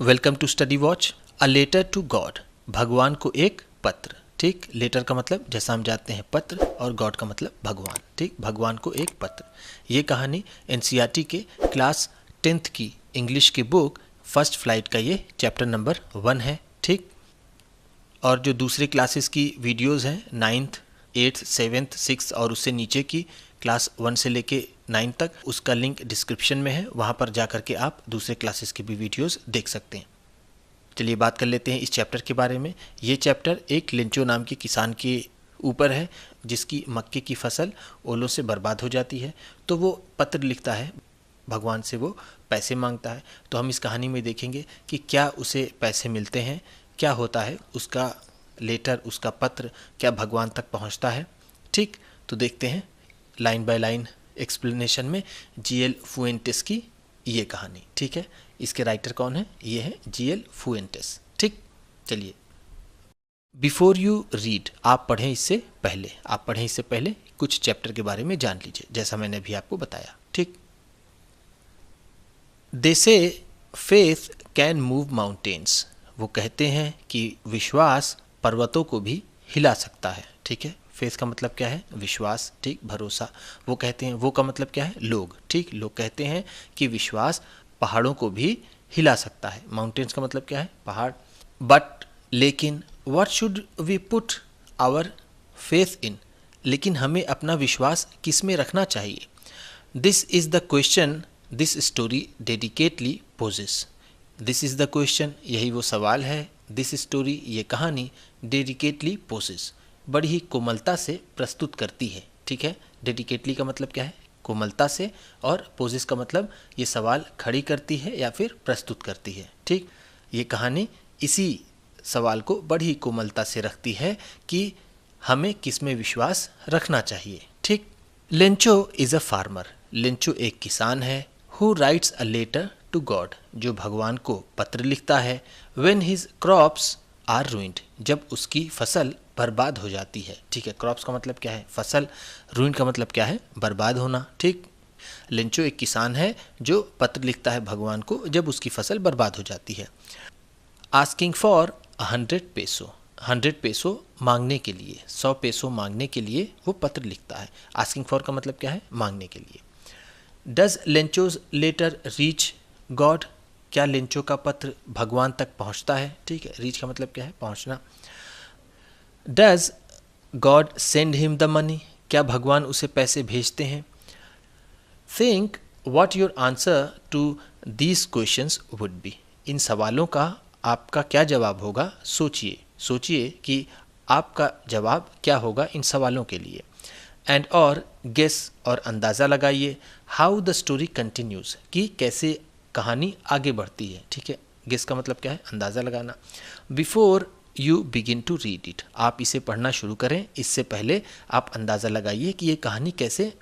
Welcome to study watch. A letter to God, भगवान को एक पत्र। ठीक, लेटर का मतलब जैसा हम जानते हैं पत्र, और गॉड का मतलब भगवान। ठीक, भगवान को एक पत्र। ये कहानी एनसीईआरटी के क्लास 10th की इंग्लिश की बुक फर्स्ट फ्लाइट का ये चैप्टर नंबर 1 है। ठीक, और जो दूसरे क्लासेस की वीडियोस हैं 9th, 8th, 7th, 6th और उससे नीचे की क्लास 1 से लेके 9 तक, उसका लिंक डिस्क्रिप्शन में है, वहाँ पर जा कर के आप दूसरे क्लासेस की भी वीडियोस देख सकते हैं। चलिए बात कर लेते हैं इस चैप्टर के बारे में। ये चैप्टर एक लेंचो नाम के किसान के ऊपर है जिसकी मक्के की फसल ओलों से बर्बाद हो जाती है। तो वो पत्र लिखता है, भगवान से वो पैसे मांगता है। तो हम इस कहानी में देखेंगे कि क्या उसे पैसे मिलते हैं, क्या होता है, उसका लेटर, उसका पत्र क्या भगवान तक पहुंचता है। ठीक, तो देखते हैं लाइन बाय लाइन एक्सप्लेनेशन में जीएल फुएंटेस की ये कहानी। ठीक है, इसके राइटर कौन है? ये है जीएल फुएंटेस। ठीक, चलिए बिफोर यू रीड, आप पढ़ें इससे पहले कुछ चैप्टर के बारे में जान लीजिए, जैसा मैंने अभी आपको बताया। ठीक, दे से फेथ कैन मूव माउंटेन्स, वो कहते हैं कि विश्वास पर्वतों को भी हिला सकता है। ठीक है, फेथ का मतलब क्या है? विश्वास। ठीक, भरोसा। वो कहते हैं, वो का मतलब क्या है? लोग। ठीक, लोग कहते हैं कि विश्वास पहाड़ों को भी हिला सकता है। माउंटेन्स का मतलब क्या है? पहाड़। बट, लेकिन, what should we put our faith in, लेकिन हमें अपना विश्वास किस में रखना चाहिए? This is the question this story dedicatedly poses. This is the question, यही वो सवाल है। दिस स्टोरी, ये कहानी, डेडिकेटली पोजेस, बड़ी ही कोमलता से प्रस्तुत करती है। ठीक है, डेडिकेटली का मतलब क्या है? कोमलता से, और पोजेस का मतलब ये सवाल खड़ी करती है या फिर प्रस्तुत करती है। ठीक, ये कहानी इसी सवाल को बड़ी ही कोमलता से रखती है कि हमें किस में विश्वास रखना चाहिए। ठीक, Lencho is a farmer, Lencho एक किसान है। Who writes a letter to God, जो भगवान को पत्र लिखता है। When his crops are ruined, जब उसकी फसल बर्बाद हो जाती है। ठीक है, क्रॉप्स का मतलब क्या है? फसल। रूइन का मतलब क्या है? बर्बाद होना। ठीक, लेंचो एक किसान है जो पत्र लिखता है भगवान को जब उसकी फसल बर्बाद हो जाती है। आस्किंग फॉर 100 पेसो, 100 पेसो मांगने के लिए, 100 पेसो मांगने के लिए वो पत्र लिखता है। आस्किंग फॉर का मतलब क्या है? मांगने के लिए। Does Lencho's letter reach God, क्या लेंचो का पत्र भगवान तक पहुंचता है? ठीक है, रीच का मतलब क्या है? पहुंचना। Does God send him the money, क्या भगवान उसे पैसे भेजते हैं? Think what your answer to these questions would be, इन सवालों का आपका क्या जवाब होगा? सोचिए कि आपका जवाब क्या होगा इन सवालों के लिए। एंड और गेस, और अंदाज़ा लगाइए। हाउ द स्टोरी कंटिन्यूज, कि कैसे कहानी आगे बढ़ती है। ठीक है, गेस का मतलब क्या है? अंदाज़ा लगाना। Before you begin to read it, आप इसे पढ़ना शुरू करें इससे पहले आप अंदाज़ा लगाइए कि ये कहानी कैसे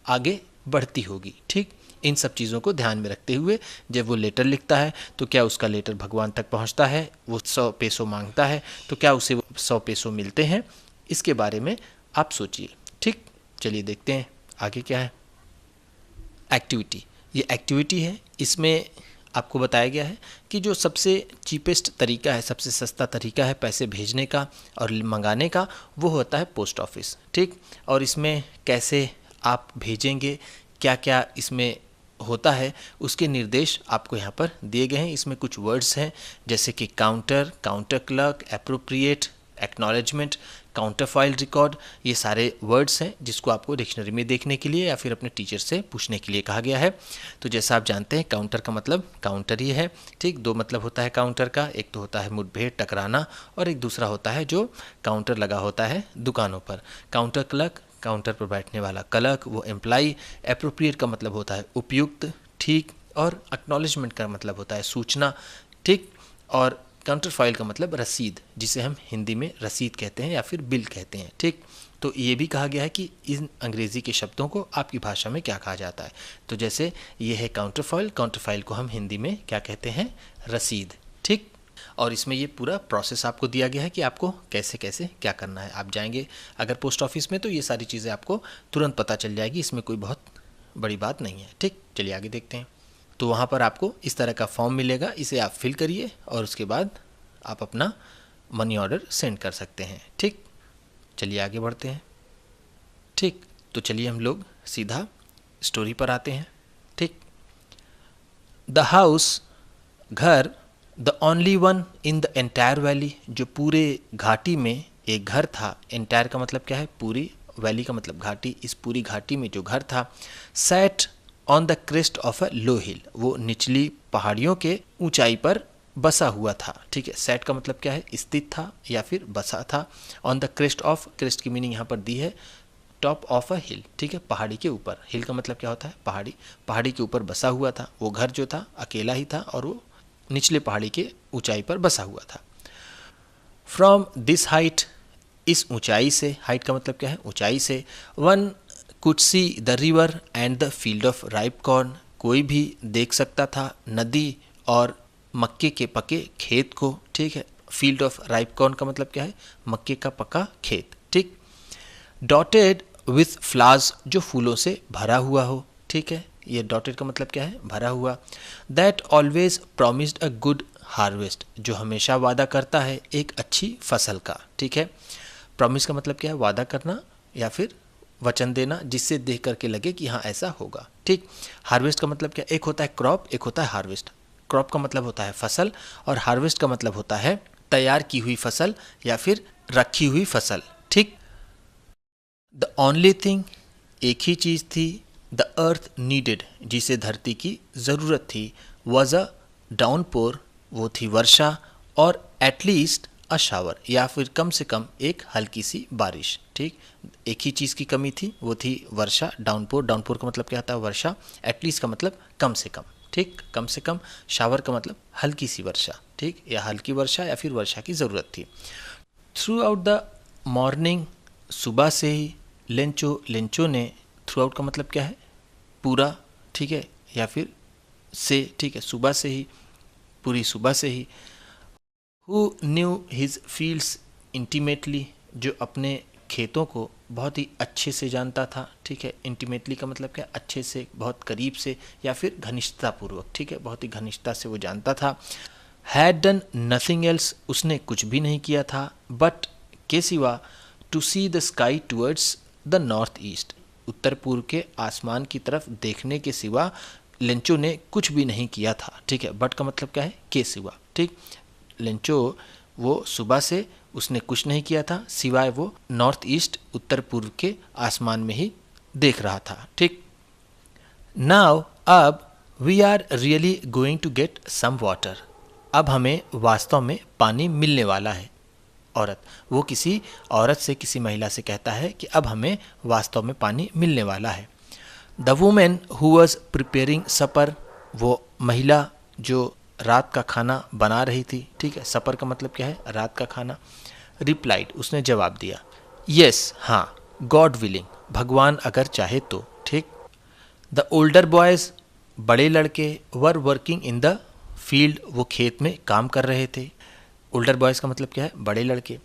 आगे बढ़ती होगी। ठीक, इन सब चीज़ों को ध्यान में रखते हुए जब वो लेटर लिखता है तो क्या उसका लेटर भगवान तक पहुंचता है? वो 100 पेसो मांगता है तो क्या उसे 100 पेसो मिलते हैं? इसके बारे में आप सोचिए। ठीक, चलिए देखते हैं आगे क्या है। एक्टिविटी, ये एक्टिविटी है। इसमें आपको बताया गया है कि जो सबसे चीपेस्ट तरीका है, सबसे सस्ता तरीका है पैसे भेजने का और मंगाने का, वो होता है पोस्ट ऑफिस। ठीक, और इसमें कैसे आप भेजेंगे, क्या क्या इसमें होता है, उसके निर्देश आपको यहाँ पर दिए गए हैं। इसमें कुछ वर्ड्स हैं जैसे कि counter, counter clerk, appropriate, acknowledgement, counter file record, ये सारे वर्ड्स हैं जिसको आपको डिक्शनरी में देखने के लिए या फिर अपने टीचर से पूछने के लिए कहा गया है। तो जैसा आप जानते हैं काउंटर का मतलब काउंटर ही है। ठीक, दो मतलब होता है काउंटर का, एक तो होता है मुठभेड़, टकराना, और एक दूसरा होता है जो काउंटर लगा होता है दुकानों पर। काउंटर क्लर्क, काउंटर पर बैठने वाला क्लर्क, वो एम्प्लाई। एप्रोप्रिएट का मतलब होता है उपयुक्त, ठीक, और एक्नॉलेजमेंट का मतलब होता है सूचना। ठीक, और काउंटर फाइल का मतलब रसीद, जिसे हम हिंदी में रसीद कहते हैं या फिर बिल कहते हैं। ठीक, तो ये भी कहा गया है कि इन अंग्रेज़ी के शब्दों को आपकी भाषा में क्या कहा जाता है। तो जैसे ये है काउंटर फाइल, काउंटर फाइल को हम हिंदी में क्या कहते हैं? रसीद। ठीक, और इसमें ये पूरा प्रोसेस आपको दिया गया है कि आपको कैसे कैसे क्या करना है। आप जाएंगे अगर पोस्ट ऑफिस में तो ये सारी चीज़ें आपको तुरंत पता चल जाएगी, इसमें कोई बहुत बड़ी बात नहीं है। ठीक, चलिए आगे देखते हैं। तो वहाँ पर आपको इस तरह का फॉर्म मिलेगा, इसे आप फिल करिए और उसके बाद आप अपना मनी ऑर्डर सेंड कर सकते हैं। ठीक, चलिए आगे बढ़ते हैं। ठीक, तो चलिए हम लोग सीधा स्टोरी पर आते हैं। ठीक, द हाउस, घर, the only one in the entire valley, जो पूरे घाटी में एक घर था। एंटायर का मतलब क्या है? पूरी, वैली का मतलब घाटी। इस पूरी घाटी में जो घर था, set on the crest of a low hill, वो निचली पहाड़ियों के ऊंचाई पर बसा हुआ था। ठीक है, सेट का मतलब क्या है? स्थित था या फिर बसा था। On the crest of, crest की मीनिंग यहाँ पर दी है टॉप ऑफ अ हिल। ठीक है, पहाड़ी के ऊपर। हिल का मतलब क्या होता है? पहाड़ी। पहाड़ी के ऊपर बसा हुआ था। वो घर जो था अकेला ही था और वो निचले पहाड़ी के ऊंचाई पर बसा हुआ था। फ्रॉम दिस हाइट, इस ऊंचाई से, हाइट का मतलब क्या है? ऊंचाई से, one could see the river and the field of ripe corn, कोई भी देख सकता था नदी और मक्के के पके खेत को। ठीक है, फील्ड ऑफ राइप कॉर्न का मतलब क्या है? मक्के का पका खेत। ठीक, डॉटेड विथ फ्लावर्स, जो फूलों से भरा हुआ हो। ठीक है, ये डॉटेड का मतलब क्या है? भरा हुआ। That always promised a good harvest, जो हमेशा वादा करता है एक अच्छी फसल का। ठीक है, प्रॉमिस का मतलब क्या है? वादा करना या फिर वचन देना, जिससे देख करके लगे कि हाँ ऐसा होगा। ठीक, हार्वेस्ट का मतलब क्या? एक होता है क्रॉप, एक होता है हार्वेस्ट। क्रॉप का मतलब होता है फसल और हार्वेस्ट का मतलब होता है तैयार की हुई फसल या फिर रखी हुई फसल। ठीक, द ओनली थिंग, एक ही चीज़ थी, द अर्थ नीडेड, जिसे धरती की ज़रूरत थी, वॉज अ डाउनपोर, वो थी वर्षा, और एटलीस्ट अ शावर, या फिर कम से कम एक हल्की सी बारिश। ठीक, एक ही चीज़ की कमी थी, वो थी वर्षा। डाउनपोर, डाउनपोर का मतलब क्या होता है? वर्षा। एटलीस्ट का मतलब कम से कम। ठीक, कम से कम। शावर का मतलब हल्की सी वर्षा। ठीक, या हल्की वर्षा या फिर वर्षा की ज़रूरत थी। थ्रू आउट द मॉर्निंग, सुबह से ही, लेंचो, लेंचो ने, थ्रू आउट का मतलब क्या है? पूरा। ठीक है, या फिर से। ठीक है, सुबह से ही, पूरी सुबह से ही। Who knew his fields intimately, जो अपने खेतों को बहुत ही अच्छे से जानता था। ठीक है, इंटीमेटली का मतलब क्या? अच्छे से, बहुत करीब से या फिर घनिष्ठतापूर्वक। ठीक है, बहुत ही घनिष्ठता से वो जानता था। हैड डन नथिंग एल्स, उसने कुछ भी नहीं किया था, बट के सिवा, to see the sky towards the north east, उत्तर पूर्व के आसमान की तरफ देखने के सिवा लेंचो ने कुछ भी नहीं किया था। ठीक है, बट का मतलब क्या है? के सिवा। ठीक, लेंचो वो सुबह से उसने कुछ नहीं किया था, सिवाय वो नॉर्थ ईस्ट, उत्तर पूर्व के आसमान में ही देख रहा था। ठीक, नाउ, अब, we are really going to get some water, अब हमें वास्तव में पानी मिलने वाला है। औरत, वो किसी औरत से, किसी महिला से कहता है कि अब हमें वास्तव में पानी मिलने वाला है। The woman who was preparing supper, वो महिला जो रात का खाना बना रही थी। ठीक है, सपर का मतलब क्या है? रात का खाना। रिप्लाइड, उसने जवाब दिया, यस, हाँ, गॉड विलिंग, भगवान अगर चाहे तो। ठीक, द ओल्डर बॉयज़, बड़े लड़के, were working in the field, वो खेत में काम कर रहे थे। ओल्डर बॉयज़ का मतलब क्या है? बड़े लड़के।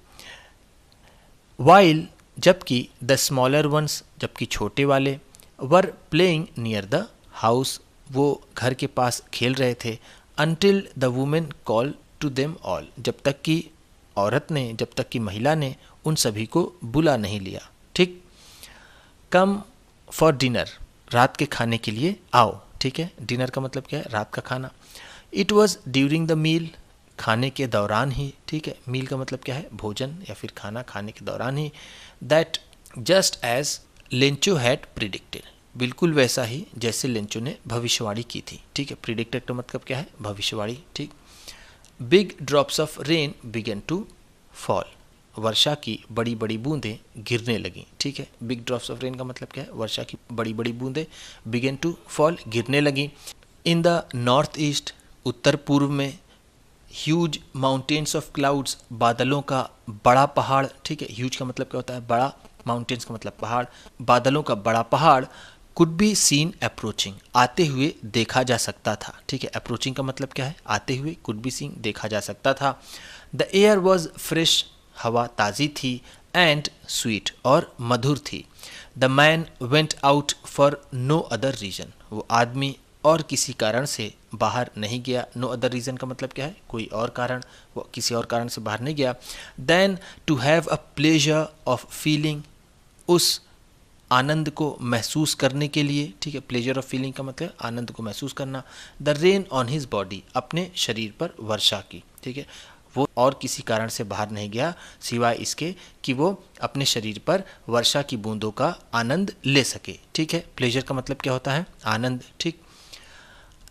वाइल, जबकि, द स्मॉलर वंस, जबकि छोटे वाले, were playing near the house, वो घर के पास खेल रहे थे। Until the women call to them all, जब तक कि औरत ने, जब तक कि महिला ने उन सभी को बुला नहीं लिया। ठीक, कम फॉर डिनर, रात के खाने के लिए आओ। ठीक है, डिनर का मतलब क्या है? रात का खाना। It was during the meal, खाने के दौरान ही। ठीक है, मील का मतलब क्या है? भोजन या फिर खाना खाने के दौरान ही। That just as Lencho had predicted, बिल्कुल वैसा ही जैसे लेंचो ने भविष्यवाणी की थी। ठीक है, प्रिडिक्टेड का मतलब क्या है? भविष्यवाणी। ठीक, big drops of rain began to fall, वर्षा की बड़ी बड़ी बूंदें गिरने लगीं। ठीक है, बिग ड्रॉप्स ऑफ रेन का मतलब क्या है? वर्षा की बड़ी बड़ी बूंदें, बिगन टू फॉल, गिरने लगीं। इन द नॉर्थ ईस्ट, उत्तर पूर्व में, ह्यूज माउंटेन्स ऑफ क्लाउड्स, बादलों का बड़ा पहाड़। ठीक है, ह्यूज का मतलब क्या होता है? बड़ा। माउंटेन्स का मतलब पहाड़। बादलों का बड़ा पहाड़। कुड बी सीन अप्रोचिंग, आते हुए देखा जा सकता था। ठीक है, अप्रोचिंग का मतलब क्या है? आते हुए। कुड बी सीन, देखा जा सकता था। द एयर वॉज फ्रेश, हवा ताज़ी थी। एंड स्वीट, और मधुर थी। The man went out for no other reason, वो आदमी और किसी कारण से बाहर नहीं गया, नो अदर रीज़न का मतलब क्या है, कोई और कारण, वो किसी और कारण से बाहर नहीं गया, then to have a pleasure of feeling, उस आनंद को महसूस करने के लिए, ठीक है, प्लेजर ऑफ फीलिंग का मतलब आनंद को महसूस करना, the rain on his body, अपने शरीर पर वर्षा की, ठीक है, वो और किसी कारण से बाहर नहीं गया सिवाय इसके कि वो अपने शरीर पर वर्षा की बूंदों का आनंद ले सके, ठीक है, प्लेजर का मतलब क्या होता है, आनंद, ठीक।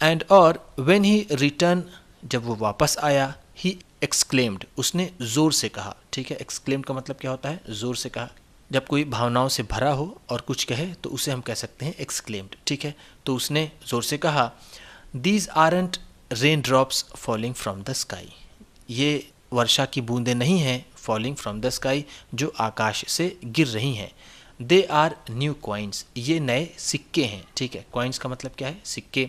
एंड और व्हेन ही रिटर्न, जब वो वापस आया, ही एक्सक्लेम्ड, उसने ज़ोर से कहा, ठीक है, एक्सक्लेम्ड का मतलब क्या होता है, ज़ोर से कहा। जब कोई भावनाओं से भरा हो और कुछ कहे तो उसे हम कह सकते हैं एक्सक्लेम्ड, ठीक है, तो उसने ज़ोर से कहा, these aren't rain drops falling from the sky, ये वर्षा की बूंदें नहीं हैं फॉलिंग फ्रॉम द स्काई, जो आकाश से गिर रही हैं, दे आर न्यू कॉइन्स, ये नए सिक्के हैं, ठीक है, कॉइन्स का मतलब क्या है, सिक्के।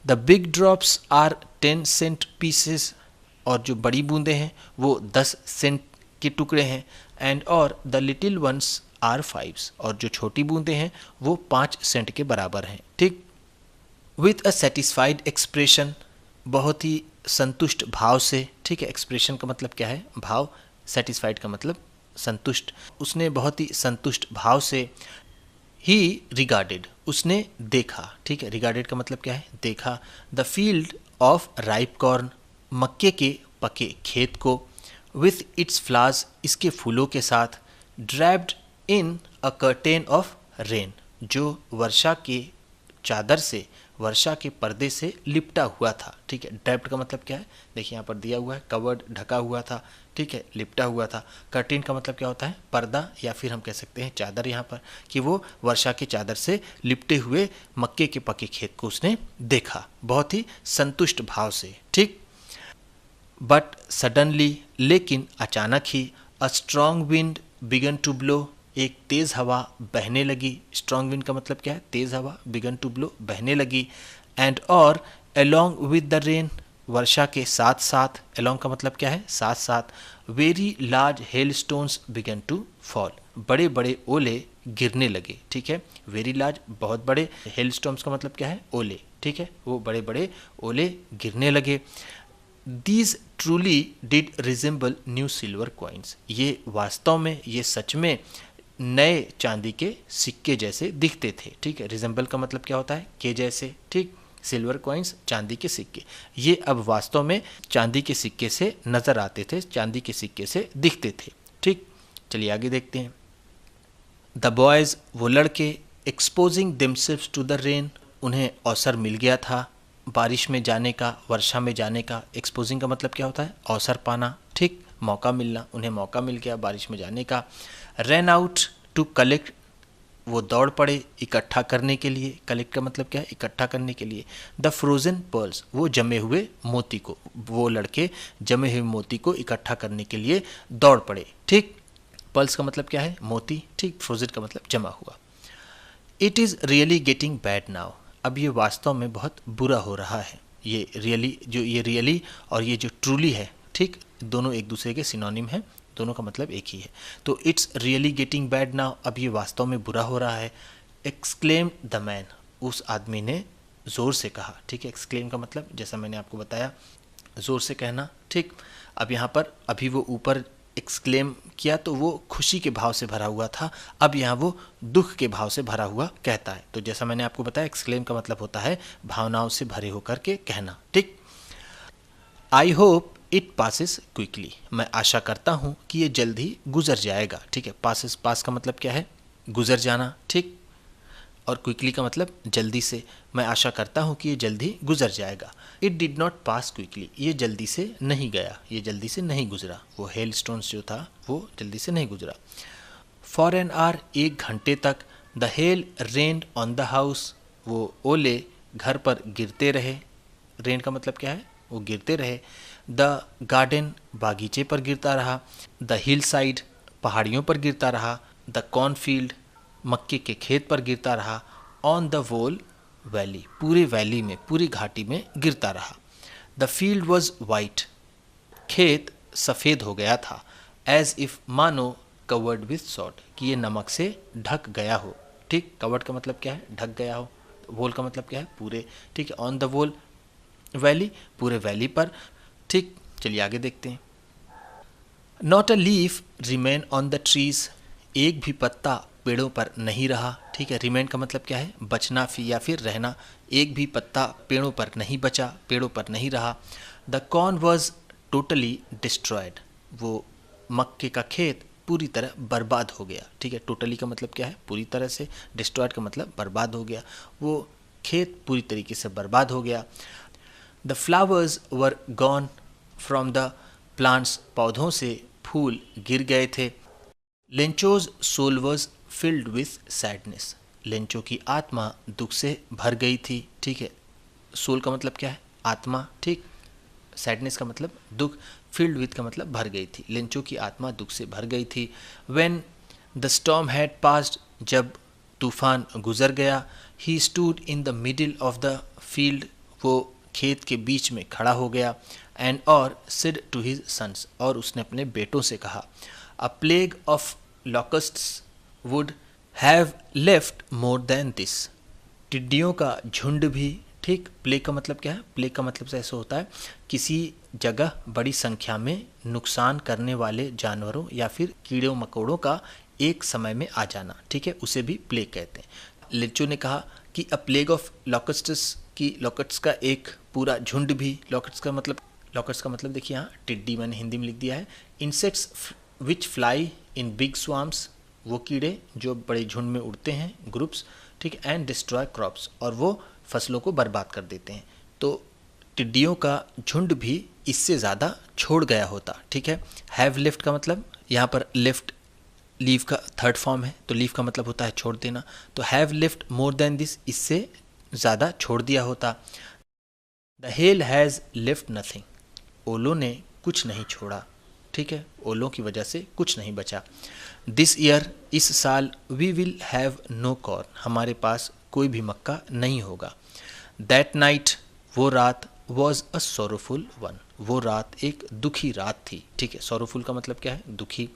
The big drops are 10 cent pieces, और जो बड़ी बूंदें हैं वो 10 सेंट के टुकड़े हैं, एंड और द लिटिल वंस आर 5, और जो छोटी बूंदें हैं वो 5 सेंट के बराबर हैं, ठीक। विथ अ सेटिस्फाइड एक्सप्रेशन, बहुत ही संतुष्ट भाव से, ठीक है, एक्सप्रेशन का मतलब क्या है, भाव, सेटिस्फाइड का मतलब संतुष्ट, उसने बहुत ही संतुष्ट भाव से, ही रिगार्डेड, उसने देखा, ठीक है, रिगार्डेड का मतलब क्या है, देखा, the field of ripe corn, मक्के के पके खेत को, विथ इट्स फ्लावर्स, इसके फूलों के साथ, draped in a curtain of rain, जो वर्षा के चादर से, वर्षा के पर्दे से लिपटा हुआ था, ठीक है, ड्रैप्ड का मतलब क्या है, देखिए यहाँ पर दिया हुआ है, कवर्ड, ढका हुआ था, ठीक है, लिपटा हुआ था। कर्टेन का मतलब क्या होता है, पर्दा, या फिर हम कह सकते हैं चादर, यहाँ पर कि वो वर्षा की चादर से लिपटे हुए मक्के के पके खेत को उसने देखा बहुत ही संतुष्ट भाव से, ठीक। बट सडनली, लेकिन अचानक ही, a strong wind began to blow, एक तेज़ हवा बहने लगी, स्ट्रॉन्ग विंड का मतलब क्या है, तेज़ हवा, बिगन टू ब्लो, बहने लगी, एंड और अलोंग विद द रेन, वर्षा के साथ साथ, अलोंग का मतलब क्या है, साथ साथ, very large hail stones began to fall, बड़े बड़े ओले गिरने लगे, ठीक है, वेरी लार्ज, बहुत बड़े, हेल स्टोन्स का मतलब क्या है, ओले, ठीक है, वो बड़े बड़े ओले गिरने लगे। These truly did resemble new silver coins, ये वास्तव में, ये सच में नए चांदी के सिक्के जैसे दिखते थे, ठीक है, रिजेंबल का मतलब क्या होता है, के जैसे, ठीक, सिल्वर कॉइन्स, चांदी के सिक्के, ये अब वास्तव में चांदी के सिक्के से नज़र आते थे, चांदी के सिक्के से दिखते थे, ठीक। चलिए आगे देखते हैं। द बॉयज़, वो लड़के, exposing themselves to the rain, उन्हें अवसर मिल गया था बारिश में जाने का, वर्षा में जाने का, एक्सपोजिंग का मतलब क्या होता है, अवसर पाना, ठीक, मौका मिलना, उन्हें मौका मिल गया बारिश में जाने का। रन आउट टू कलेक्ट, वो दौड़ पड़े इकट्ठा करने के लिए, कलेक्ट का मतलब क्या है, इकट्ठा करने के लिए। द फ्रोजन पर्ल्स, वो जमे हुए मोती को, वो लड़के जमे हुए मोती को इकट्ठा करने के लिए दौड़ पड़े, ठीक। पर्ल्स का मतलब क्या है, मोती, ठीक, फ्रोजन का मतलब जमा हुआ। It is really getting bad now, अब ये वास्तव में बहुत बुरा हो रहा है, ये रियली, जो ये रियली और ये जो ट्रूली है, ठीक, दोनों एक दूसरे के सिनोनिम हैं, दोनों का मतलब एक ही है, तो it's really getting bad now, अब ये वास्तव में बुरा हो रहा है। एक्सक्लेम द मैन, उस आदमी ने ज़ोर से कहा, ठीक है, एक्सक्लेम का मतलब जैसा मैंने आपको बताया ज़ोर से कहना, ठीक। अब यहाँ पर अभी वो ऊपर एक्सक्लेम किया तो वो खुशी के भाव से भरा हुआ था, अब यहाँ वो दुख के भाव से भरा हुआ कहता है, तो जैसा मैंने आपको बताया एक्सक्लेम का मतलब होता है भावनाओं से भरे होकर के कहना, ठीक। I hope it passes quickly, मैं आशा करता हूँ कि ये जल्द ही गुजर जाएगा, ठीक है, पासिस, पास का मतलब क्या है, गुजर जाना, ठीक, और क्विकली का मतलब जल्दी से, मैं आशा करता हूँ कि ये जल्दी गुजर जाएगा। It did not pass quickly, ये जल्दी से नहीं गया, ये जल्दी से नहीं गुजरा, वो हेल स्टोन्स जो था वो जल्दी से नहीं गुजरा। फॉर एन आवर, एक घंटे तक, the hell rained on the house, वो ओले घर पर गिरते रहे, रेन का मतलब क्या है, वो गिरते रहे। द गार्डन, बागीचे पर गिरता रहा। द हिल साइड, पहाड़ियों पर गिरता रहा। द कॉर्नफील्ड, मक्के के खेत पर गिरता रहा। ऑन द वोल वैली, पूरे वैली में, पूरी घाटी में गिरता रहा। द फील्ड वॉज वाइट, खेत सफ़ेद हो गया था। एज इफ, मानो, कवर्ड विथ सॉल्ट, कि ये नमक से ढक गया हो, ठीक, कवर्ड का मतलब क्या है, ढक गया हो, वोल का मतलब क्या है, पूरे, ठीक है, ऑन द वोल वैली, पूरे वैली पर, ठीक। चलिए आगे देखते हैं। Not a leaf remain on the trees, एक भी पत्ता पेड़ों पर नहीं रहा, ठीक है। रिमेन का मतलब क्या है, बचना या फिर रहना, एक भी पत्ता पेड़ों पर नहीं बचा, पेड़ों पर नहीं रहा। The corn was totally destroyed, वो मक्के का खेत पूरी तरह बर्बाद हो गया, ठीक है। टोटली का मतलब क्या है, पूरी तरह से, डिस्ट्रॉयड का मतलब बर्बाद हो गया, वो खेत पूरी तरीके से बर्बाद हो गया। The flowers were gone from the plants, पौधों से फूल गिर गए थे। Lencho's soul was filled with sadness, Lencho की आत्मा दुख से भर गई थी, ठीक है। सोल का मतलब क्या है, आत्मा, ठीक। सैडनेस का मतलब दुख, फिल्ड विथ का मतलब भर गई थी, लेंचो की आत्मा दुख से भर गई थी। When the storm had passed, जब तूफान गुजर गया। He stood in the middle of the field, वो खेत के बीच में खड़ा हो गया। एंड और सिड टू हिज सन्स, और उसने अपने बेटों से कहा, a plague of locusts would have left more than this, टिड्डियों का झुंड भी, ठीक। प्लेग का मतलब क्या है, प्लेग का मतलब से ऐसा होता है किसी जगह बड़ी संख्या में नुकसान करने वाले जानवरों या फिर कीड़ों मकोड़ों का एक समय में आ जाना, ठीक है, उसे भी प्लेग कहते हैं। लेंचो ने कहा कि अ प्लेग ऑफ लॉकस्ट्स, की लॉकस्ट्स का एक पूरा झुंड भी, लॉकस्ट्स का मतलब देखिए यहाँ टिड्डी मैंने हिंदी में लिख दिया है। Insects which fly in big swarms, वो कीड़े जो बड़े झुंड में उड़ते हैं, ग्रुप्स, ठीक है। एंड डिस्ट्रॉय क्रॉप्स, और वो फसलों को बर्बाद कर देते हैं। तो टिड्डियों का झुंड भी इससे ज़्यादा छोड़ गया होता, ठीक है। हैव लेफ्ट का मतलब, यहाँ पर लेफ्ट लीव का थर्ड फॉर्म है, तो लीव का मतलब होता है छोड़ देना, तो have left more than this, इससे ज़्यादा छोड़ दिया होता। The hell has left nothing, ओलों ने कुछ नहीं छोड़ा, ठीक है, ओलों की वजह से कुछ नहीं बचा। दिस ईयर, इस साल, we will have no corn, हमारे पास कोई भी मक्का नहीं होगा। दैट नाइट, वो रात, वॉज अ सोरोफुल वन, वो रात एक दुखी रात थी, ठीक है। सोरोफुल का मतलब क्या है, दुखी।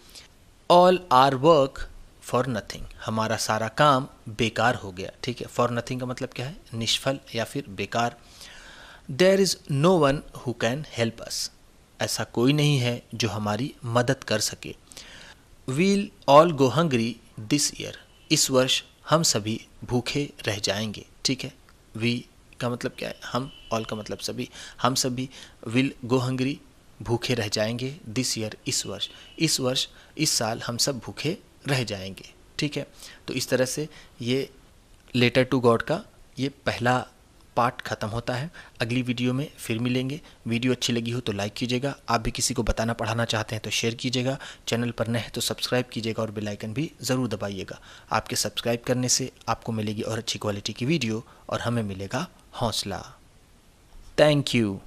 All our work for nothing, हमारा सारा काम बेकार हो गया, ठीक है। फॉर नथिंग का मतलब क्या है, निष्फल या फिर बेकार। There is no one who can help us, ऐसा कोई नहीं है जो हमारी मदद कर सके। We'll all go hungry this year, इस वर्ष हम सभी भूखे रह जाएंगे, ठीक है। वी का मतलब क्या है, हम, ऑल का मतलब सभी, हम सभी, विल गो हंग्री, भूखे रह जाएंगे, दिस ईयर, इस वर्ष, इस वर्ष, इस साल हम सब भूखे रह जाएंगे, ठीक है। तो इस तरह से ये लेटर टू गॉड का ये पहला पार्ट ख़त्म होता है। अगली वीडियो में फिर मिलेंगे। वीडियो अच्छी लगी हो तो लाइक कीजिएगा, आप भी किसी को बताना पढ़ाना चाहते हैं तो शेयर कीजिएगा, चैनल पर नए हैं तो सब्सक्राइब कीजिएगा और बेल आइकन भी ज़रूर दबाइएगा। आपके सब्सक्राइब करने से आपको मिलेगी और अच्छी क्वालिटी की वीडियो और हमें मिलेगा हौसला। Thank you.